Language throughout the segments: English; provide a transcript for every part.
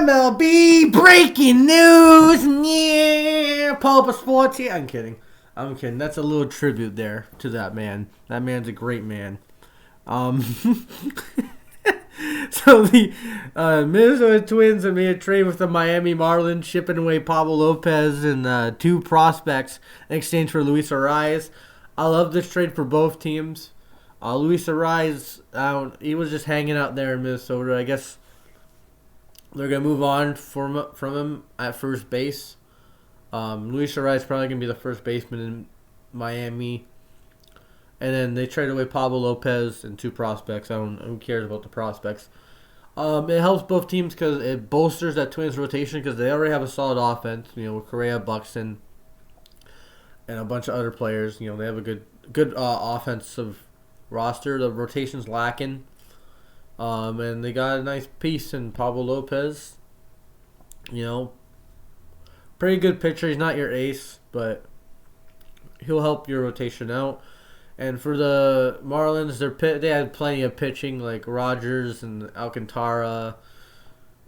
MLB breaking news. Yeah, Pulp Sports. Yeah, I'm kidding. That's a little tribute there to that man. That man's a great man. So the Minnesota Twins have made a trade with the Miami Marlins, shipping away Pablo Lopez and 2 prospects in exchange for Luis Arraez. I love this trade for both teams. Luis Arraez, he was just hanging out there in Minnesota. I guess they're going to move on from him at first base. Luis Arraez is probably going to be the first baseman in Miami. And then they traded away Pablo Lopez and 2 prospects. Who cares about the prospects? It helps both teams because it bolsters that Twins rotation because they already have a solid offense. With Correa, Buxton, and a bunch of other players. They have a good offensive roster. The rotation's lacking. And they got a nice piece in Pablo Lopez. Pretty good pitcher. He's not your ace, but he'll help your rotation out. And for the Marlins, they had plenty of pitching like Rogers and Alcantara,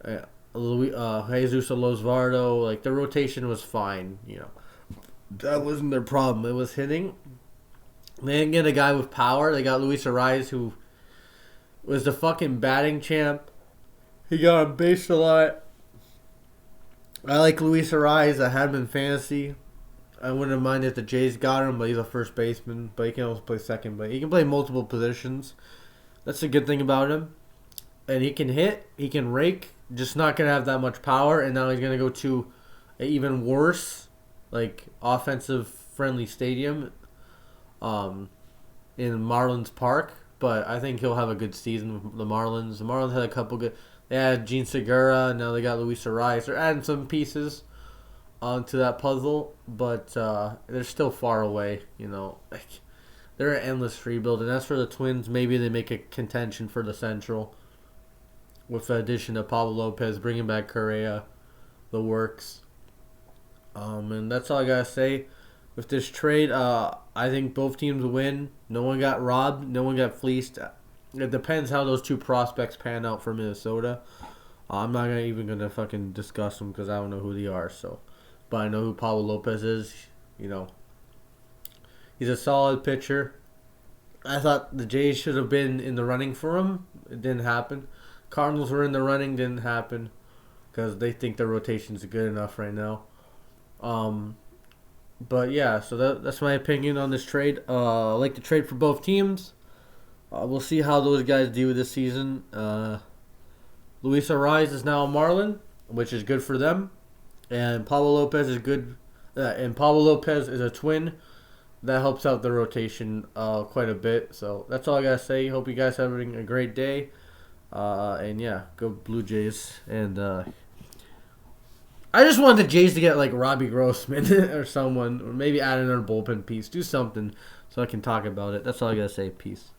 Jesus Losvardo. Like the rotation was fine. That wasn't their problem. It was hitting. They didn't get a guy with power. They got Luis Arraez, who was the fucking batting champ. He got on base a lot. I like Luis Arraez. I had him in fantasy. I wouldn't mind if the Jays got him, but he's a first baseman. But he can also play second. But he can play multiple positions. That's a good thing about him. And he can hit. He can rake. Just not going to have that much power. And now he's going to go to an even worse, offensive-friendly stadium in Marlins Park. But I think he'll have a good season with the Marlins. The Marlins had a couple good... They had Gene Segura. Now they got Luis Arraez. They're adding some pieces onto that puzzle, but they're still far away. They're an endless rebuild, and as for the Twins, maybe they make a contention for the Central with the addition of Pablo Lopez, bringing back Correa, the works. And that's all I gotta say with this trade. I think both teams win. No one got robbed. No one got fleeced. It depends how those 2 prospects pan out for Minnesota. I'm not even gonna fucking discuss them because I don't know who they are. But I know who Pablo Lopez is. He's a solid pitcher. I thought the Jays should have been in the running for him. It didn't happen. Cardinals were in the running. Didn't happen because they think their rotation's good enough right now. But yeah, so that's my opinion on this trade. I like the trade for both teams. We'll see how those guys do this season. Luis Arraez is now a Marlin, which is good for them. And Pablo Lopez is good. And Pablo Lopez is a Twin. That helps out the rotation quite a bit. So that's all I gotta say. Hope you guys are having a great day. And yeah, go Blue Jays. And I just want the Jays to get Robbie Grossman or someone, or maybe add another bullpen piece. Do something so I can talk about it. That's all I gotta say. Peace.